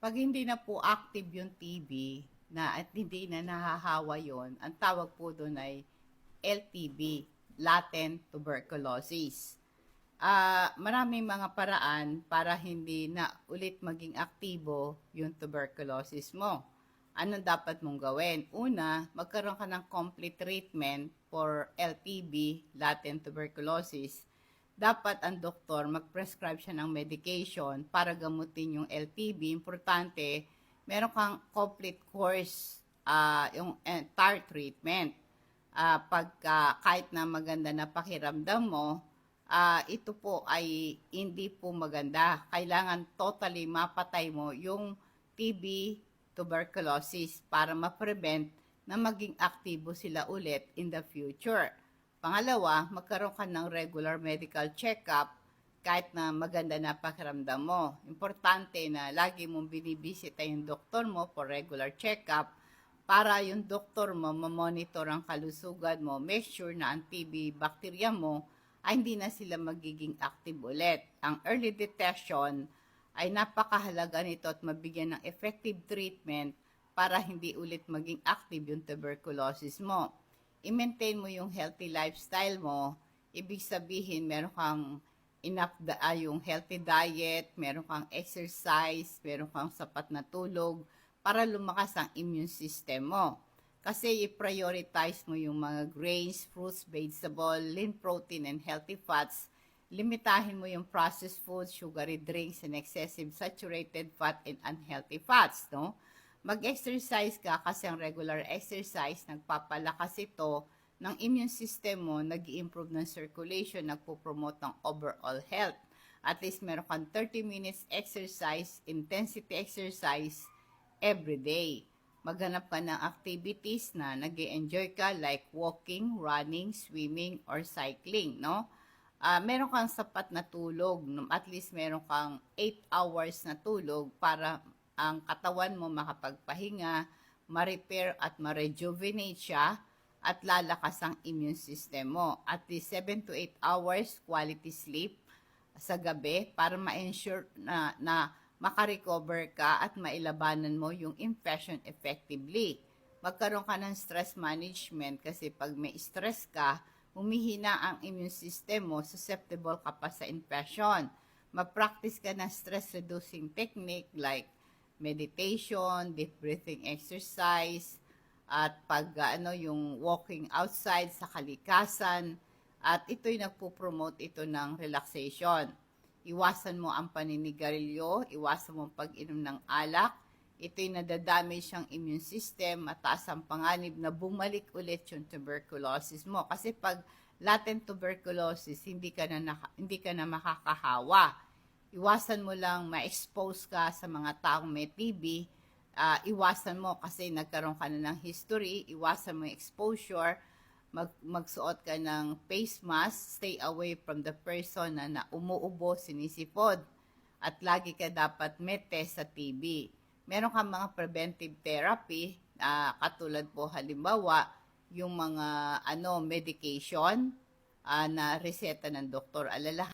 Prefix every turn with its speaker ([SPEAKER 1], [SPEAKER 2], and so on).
[SPEAKER 1] Pag hindi na po active yung TB na at hindi na nahahawa yon, ang tawag po doon ay LTB, latent tuberculosis. Maraming mga paraan para hindi na ulit maging aktibo yung tuberculosis mo. Anong dapat mong gawin? Una, magkaroon ka ng complete treatment for LTB, latent tuberculosis. Dapat ang doktor mag-prescribe siya ng medication para gamutin yung LTB. Importante, meron kang complete course, yung entire treatment. Kahit na maganda na pakiramdam mo, ito po ay hindi po maganda. Kailangan totally mapatay mo yung TB, tuberculosis para ma-prevent na maging aktibo sila ulit in the future. Pangalawa, magkaroon ka ng regular medical check-up kahit na maganda na pakiramdam mo. Importante na lagi mong binibisita yung doktor mo for regular check-up para yung doktor mo mamonitor ang kalusugan mo. Make sure na ang TB bacteria mo ay hindi na sila magiging active ulit. Ang early detection ay napakahalaga nito at mabigyan ng effective treatment para hindi ulit maging active yung tuberculosis mo. I-maintain mo yung healthy lifestyle mo. Ibig sabihin, meron kang yung healthy diet, meron kang exercise, meron kang sapat na tulog para lumakas ang immune system mo. Kasi i-prioritize mo yung mga grains, fruits, vegetable, lean protein, and healthy fats. Limitahin mo yung processed foods, sugary drinks, and excessive saturated fat and unhealthy fats, no? Mag-exercise ka kasi ang regular exercise, nagpapalakas ito ng immune system mo, nag-i-improve ng circulation, nagpo-promote ng overall health. At least meron kang 30 minutes exercise, intensity exercise, every day. Maghanap ka ng activities na nag-enjoy ka like walking, running, swimming, or cycling, no? Meron kang sapat na tulog, at least meron kang 8 hours na tulog para ang katawan mo makapagpahinga, ma-repair at ma-rejuvenate siya, at lalakas ang immune system mo. At least 7 to 8 hours quality sleep sa gabi para ma-ensure na makarecover ka at mailabanan mo yung infection effectively. Magkaroon ka ng stress management kasi pag may stress ka, humihina ang immune system mo, susceptible ka pa sa infection. Mag-practice ka ng stress-reducing technique like meditation, deep breathing exercise, at yung walking outside sa kalikasan, at ito'y nagpo-promote ito ng relaxation. Iwasan mo ang paninigarilyo, iwasan mo ang pag-inom ng alak. Ito'y nadadamage ang immune system, mataas ang panganib na bumalik ulit yung tuberculosis mo. Kasi pag latent tuberculosis, hindi ka na makakahawa. Iwasan mo lang ma-expose ka sa mga taong may TB. Iwasan mo kasi nagkaroon ka na ng history. Iwasan mo yung exposure. Magsuot ka ng face mask, stay away from the person na umuubo, sinisipod, at lagi ka dapat may test sa TB. Meron kang mga preventive therapy, katulad po halimbawa, yung mga medication na reseta ng doktor. Alalahanin